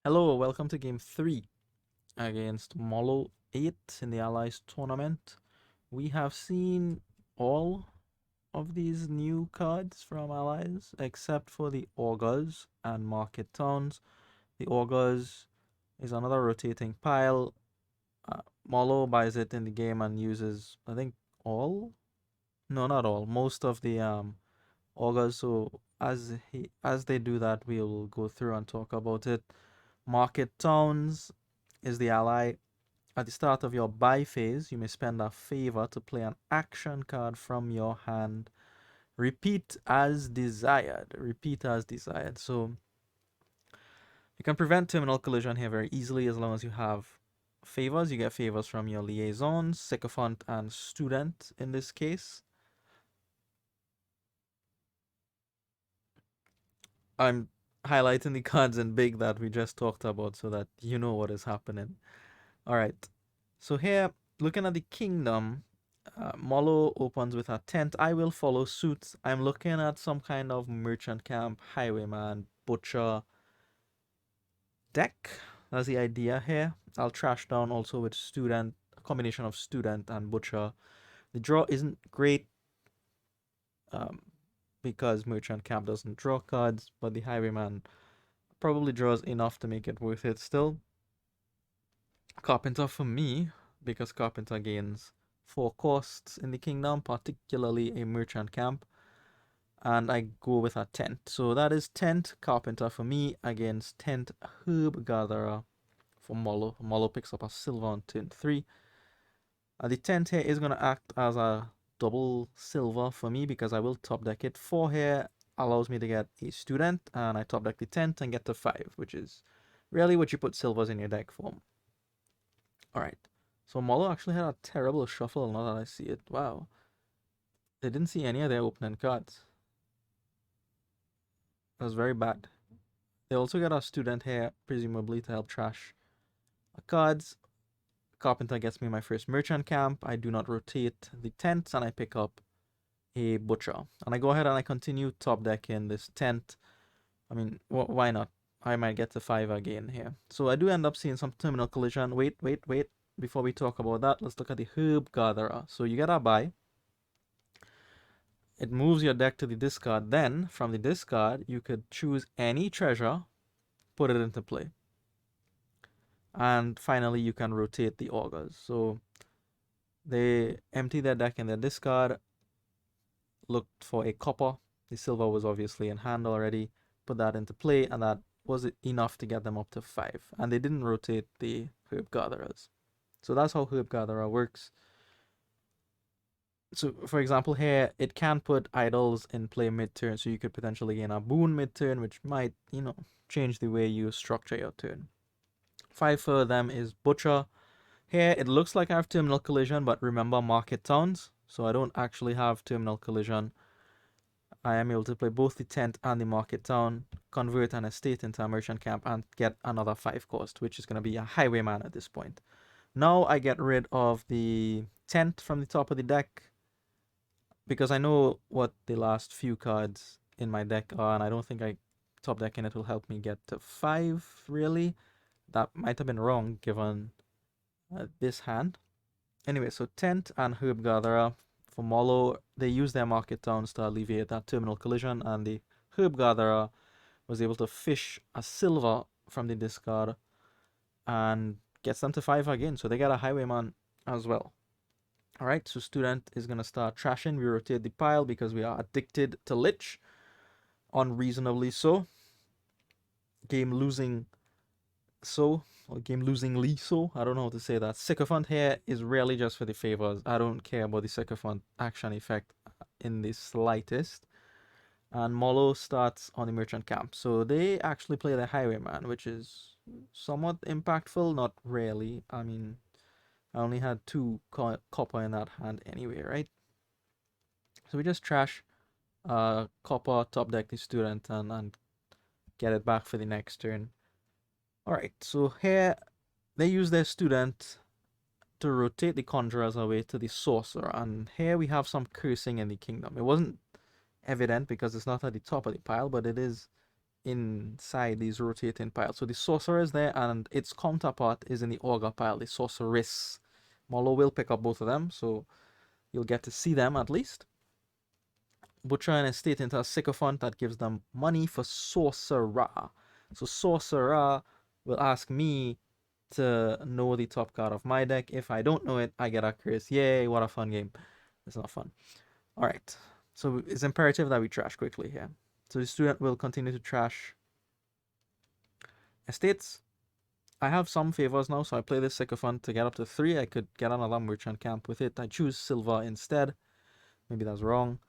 Hello, welcome to game 3 against Mollo8 in the Allies tournament. We have seen all of these new cards from Allies except for the Augurs and Market Towns. The Augurs is another rotating pile. Mollo buys it in the game and uses, I think, all? No, not all. Most of the Augurs. So as they do that, we'll go through and talk about it. Market Towns is the ally. At the start of your buy phase, you may spend a favor to play an action card from your hand. Repeat as desired. Repeat as desired. So you can prevent terminal collision here very easily as long as you have favors. You get favors from your liaisons, sycophant, and student in this case. I'm highlighting the cards in big that we just talked about so that you know what is happening. All right. So here, looking at the kingdom, Mollo opens with a tent. I will follow suit. I'm looking at some kind of merchant camp, highwayman, butcher deck. That's the idea here. I'll trash down also with student, a combination of student and butcher. The draw isn't great um, because merchant camp doesn't draw cards, but the highwayman probably draws enough to make it worth it still. Carpenter for me, because Carpenter gains 4 costs in the kingdom, particularly a merchant camp, and I go with a tent. So that is tent Carpenter for me against tent Herb Gatherer for Mollo. Mollo picks up a silver on turn 3. The tent here is going to act as a double silver for me because I will top deck it. 4 here allows me to get a student, and I top deck the tent and get to 5, which is really what you put silvers in your deck for. Alright, so Mollo actually had a terrible shuffle now that I see it. Wow. They didn't see any of their opening cards. That was very bad. They also got a student here, presumably to help trash cards. Carpenter gets me my first merchant camp. I do not rotate the tents, and I pick up a butcher. And I go ahead and I continue top decking this tent. I mean, why not? I might get to 5 again here. So I do end up seeing some terminal collision. Wait. Before we talk about that, let's look at the Herb Gatherer. So you get a buy. It moves your deck to the discard. Then, from the discard, you could choose any treasure, put it into play. And finally, you can rotate the Augurs. So they empty their deck in their discard, looked for a copper. The silver was obviously in hand already. Put that into play, and that was enough to get them up to 5. And they didn't rotate the Herb Gatherers. So that's how Herb Gatherer works. So, for example, here, it can put idols in play mid-turn, so you could potentially gain a boon mid-turn, which might, change the way you structure your turn. 5 for them is Butcher. Here, it looks like I have Terminal Collision, but remember Market Towns, so I don't actually have Terminal Collision. I am able to play both the tent and the Market Town, convert an estate into a merchant camp, and get another 5 cost, which is going to be a highwayman at this point. Now I get rid of the tent from the top of the deck, because I know what the last few cards in my deck are, and I don't think I top decking it will help me get to 5, really. That might have been wrong given this hand. Anyway, so Tent and Herb Gatherer for Mollo, they use their Market Towns to alleviate that terminal collision, and the Herb Gatherer was able to fish a silver from the discard and gets them to 5 again, so they get a Highwayman as well. Alright, so student is going to start trashing. We rotate the pile because we are addicted to Lich. Unreasonably so. Game losing so. Or game losingly so. I don't know how to say that. Sycophant here is really just for the favors. I don't care about the Sycophant action effect in the slightest. And Mollo starts on the merchant camp. So they actually play the Highwayman, which is somewhat impactful. Not really. I mean, I only had 2 copper in that hand anyway, right? So we just trash copper, top deck the student, and get it back for the next turn. Alright, so here they use their student to rotate the conjurers away to the sorcerer, and here we have some cursing in the kingdom. It wasn't evident because it's not at the top of the pile, but it is inside these rotating piles. So the Sorcerer is there, and its counterpart is in the Augur pile, the Sorceress. Mollo will pick up both of them, so you'll get to see them at least. Butcher and Estate into a Sycophant that gives them money for Sorcerer. So Sorcerer will ask me to know the top card of my deck. If I don't know it, I get a curse. Yay, what a fun game. It's not fun. Alright, so it's imperative that we trash quickly here. So the student will continue to trash estates. I have some favors now, so I play this Sycophant to get up to 3. I could get another Merchant Camp with it. I choose Silver instead. Maybe that's wrong.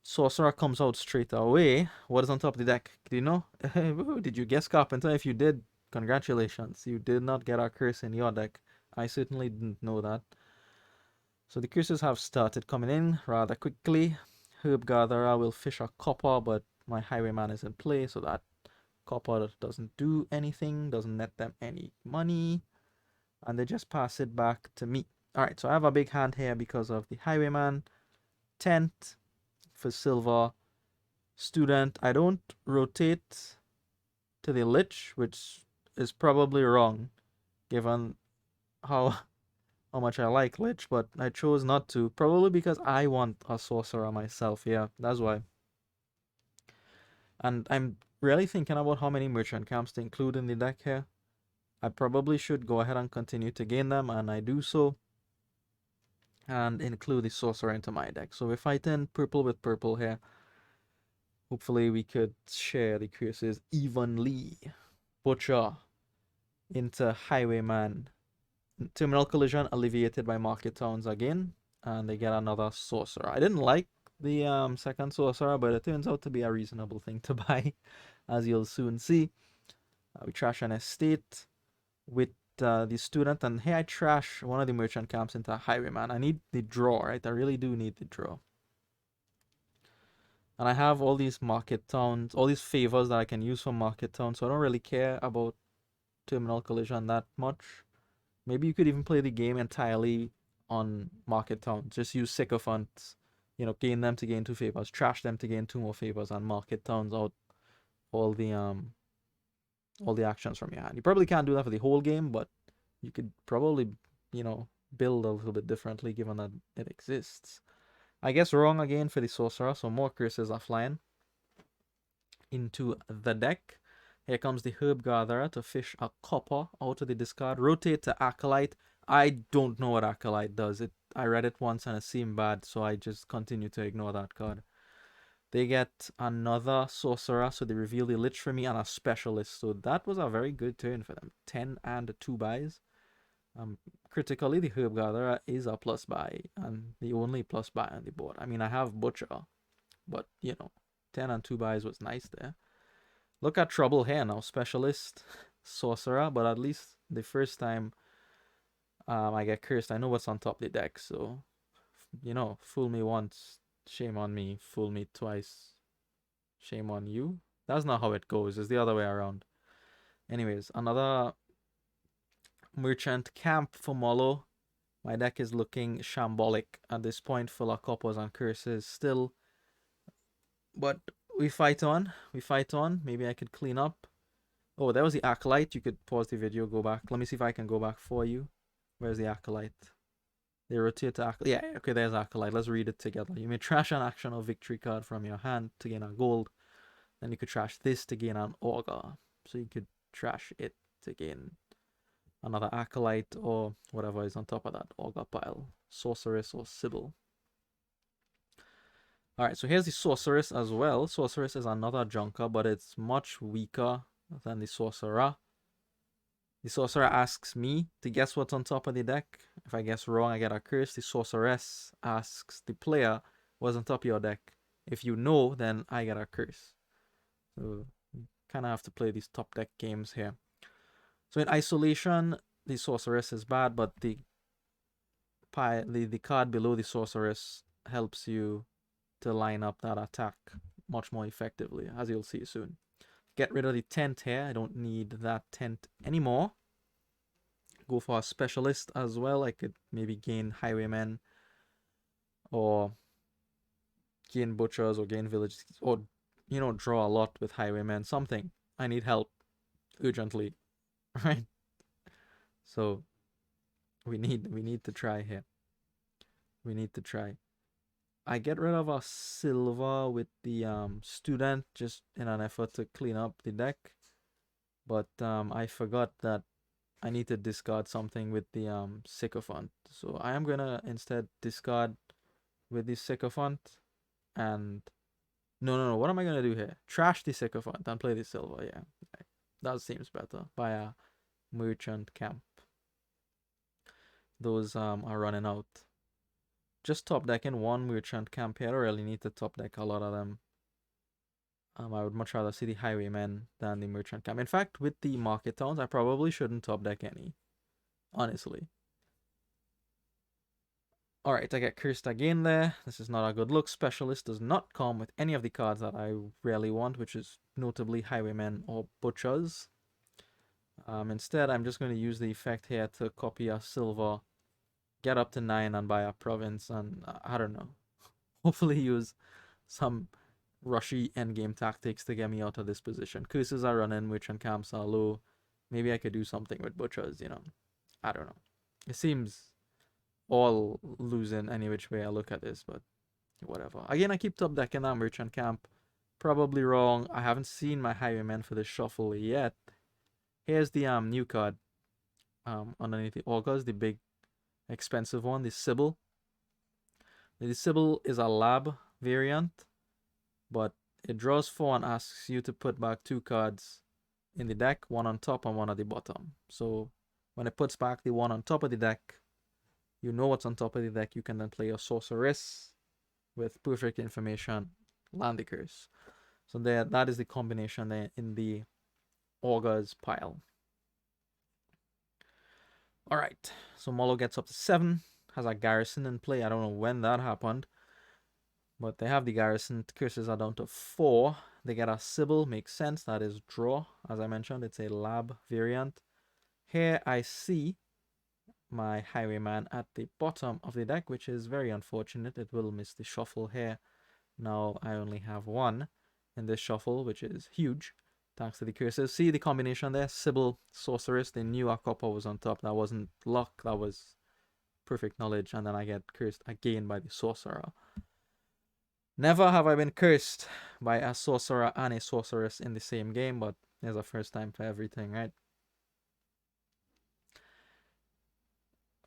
Sorcerer comes out straight away. What is on top of the deck? Do you know? Did you guess, Carpenter? If you did, congratulations. You did not get a curse in your deck. I certainly didn't know that. So the curses have started coming in rather quickly. Herb Gatherer will fish a copper, but my Highwayman is in play, so that copper doesn't do anything, doesn't net them any money, and they just pass it back to me. Alright, so I have a big hand here because of the Highwayman. Tent for silver. Student, I don't rotate to the Lich, which is probably wrong, given how much I like Lich, but I chose not to, probably because I want a Sorcerer myself. Yeah, that's why. And I'm really thinking about how many Merchant Camps to include in the deck here. I probably should go ahead and continue to gain them, and I do so, and include the Sorcerer into my deck. So we're fighting purple with purple here. Hopefully we could share the curses evenly. Butcher into Highwayman. Terminal Collision alleviated by Market Towns again, and they get another Sorcerer. I didn't like the second Sorcerer, but it turns out to be a reasonable thing to buy, as you'll soon see. We trash an estate with the student, and here I trash one of the Merchant Camps into a Highwayman. I need the draw, right? I really do need the draw. And I have all these Market Towns, all these favors that I can use for Market Towns, so I don't really care about Terminal Collision that much. Maybe you could even play the game entirely on Market Towns. Just use Sycophants, gain them to gain 2 favors, trash them to gain 2 more favors, and Market Towns out all the actions from your hand. You probably can't do that for the whole game, but you could probably, build a little bit differently given that it exists. I guess wrong again for the Sorcerer, so more curses are flying into the deck. Here comes the Herb Gatherer to fish a copper out of the discard. Rotate to Acolyte. I don't know what Acolyte does. I read it once and it seemed bad, so I just continue to ignore that card. They get another Sorcerer, so they reveal the Lich for me and a Specialist. So that was a very good turn for them. 10 and 2 buys. Critically, the Herb Gatherer is a plus buy, and the only plus buy on the board. I mean, I have Butcher, but 10 and 2 buys was nice there. Look at trouble here now. Specialist, Sorcerer, but at least the first time I get cursed, I know what's on top of the deck. So, fool me once, shame on me. Fool me twice, shame on you. That's not how it goes. It's the other way around. Anyways, another Merchant Camp for Mollo8. My deck is looking shambolic at this point, full of coppers and curses still. But we fight on. Maybe I could clean up. Oh, there was the Acolyte. You could pause the video, go back. Let me see if I can go back for you. Where's the Acolyte? They rotate to Acolyte. Yeah, okay, there's Acolyte. Let's read it together. You may trash an action or victory card from your hand to gain a gold. Then you could trash this to gain an Augur. So you could trash it to gain another Acolyte or whatever is on top of that Augur pile. Sorceress or Sibyl. Alright, so here's the Sorceress as well. Sorceress is another junker, but it's much weaker than the Sorcerer. The Sorcerer asks me to guess what's on top of the deck. If I guess wrong, I get a curse. The Sorceress asks the player what's on top of your deck. If you know, then I get a curse. So you kind of have to play these top deck games here. So in isolation, the Sorceress is bad, but the card below the Sorceress helps you to line up that attack much more effectively, as you'll see soon. Get rid of the tent here. I don't need that tent anymore. Go for a Specialist as well. I could maybe gain Highwaymen or gain Butchers or gain Villages or draw a lot with Highwaymen. Something. I need help urgently, right? So we need to try here. We need to try. I get rid of a silver with the student just in an effort to clean up the deck, but I forgot that I need to discard something with the sycophant. So I am gonna instead discard with the sycophant and no. What am I gonna do here? Trash the sycophant and play the silver. Yeah, that seems better. Buy a merchant camp. Those are running out. Just top decking one merchant camp here. I don't really need to top deck a lot of them. I would much rather see the highwaymen than the merchant camp. In fact, with the market towns, I probably shouldn't top deck any. Honestly. Alright, I get cursed again there. This is not a good look. Specialist does not come with any of the cards that I really want, which is notably highwaymen or butchers. Instead, I'm just going to use the effect here to copy a silver, get up to 9 and buy a province, and I don't know. Hopefully use some rushy endgame tactics to get me out of this position. Curses are running, merchant camps are low. Maybe I could do something with butchers, I don't know. It seems all losing any which way I look at this, but whatever. Again, I keep top decking that merchant camp. Probably wrong. I haven't seen my highwaymen for this shuffle yet. Here's the new card. Underneath the Augurs, the big expensive one, the Sibyl. The Sibyl is a lab variant, but it draws 4 and asks you to put back 2 cards in the deck, one on top and one at the bottom. So when it puts back the one on top of the deck, you know what's on top of the deck. You can then play your Sorceress with perfect information, land the curse. So that is the combination there in the Augurs pile. Alright, so Mollo gets up to 7, has a garrison in play. I don't know when that happened, but they have the garrison. Curses are down to 4. They get a Sibyl, makes sense. That is draw. As I mentioned, it's a lab variant. Here I see my highwayman at the bottom of the deck, which is very unfortunate. It will miss the shuffle here. Now I only have 1 in this shuffle, which is huge, thanks to the curses. See the combination there? Sibyl, Sorceress. They knew a copper was on top. That wasn't luck. That was perfect knowledge. And then I get cursed again by the Sorcerer. Never have I been cursed by a Sorcerer and a Sorceress in the same game, but there's a first time for everything, right?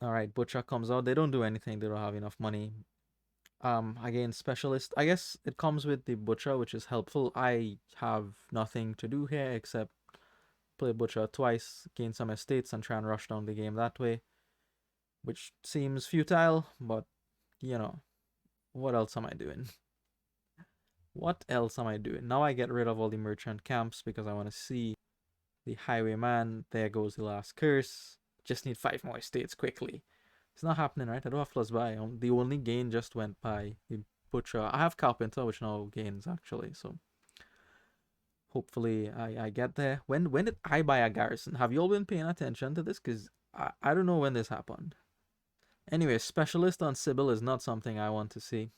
Alright, Butcher comes out. They don't do anything. They don't have enough money. Again, Specialist. I guess it comes with the Butcher, which is helpful. I have nothing to do here except play Butcher twice, gain some estates, and try and rush down the game that way. Which seems futile, but, what else am I doing? What else am I doing? Now I get rid of all the merchant camps because I want to see the highwayman. There goes the last curse. Just need 5 more estates quickly. It's not happening, right? I don't have plus buy. The only gain just went by the butcher. I have carpenter, which now gains actually. So hopefully I get there. When did I buy a garrison? Have you all been paying attention to this? Because I don't know when this happened. Anyway, specialist on Sibyl is not something I want to see.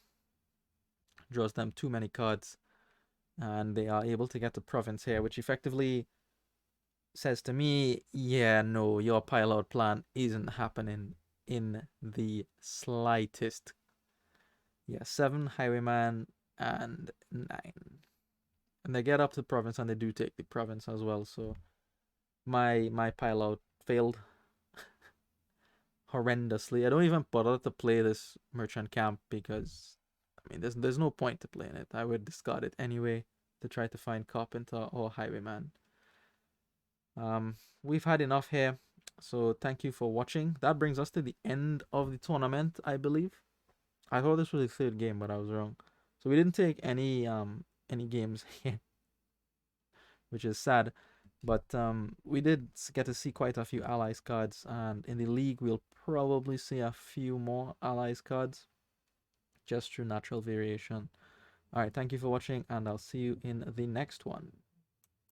Draws them too many cards. And they are able to get the province here, which effectively says to me, yeah, no, your pile out plan isn't happening in the slightest. Yeah, 7 highwayman and 9. And they get up to the province and they do take the province as well. So my pile out failed horrendously. I don't even bother to play this merchant camp because there's no point to playing it. I would discard it anyway to try to find carpenter or highwayman. We've had enough here. So thank you for watching. That brings us to the end of the tournament, I believe. I thought this was the 3rd game, but I was wrong. So we didn't take any games here, which is sad. But we did get to see quite a few allies cards, and in the league we'll probably see a few more allies cards just through natural variation. Alright, thank you for watching, and I'll see you in the next one.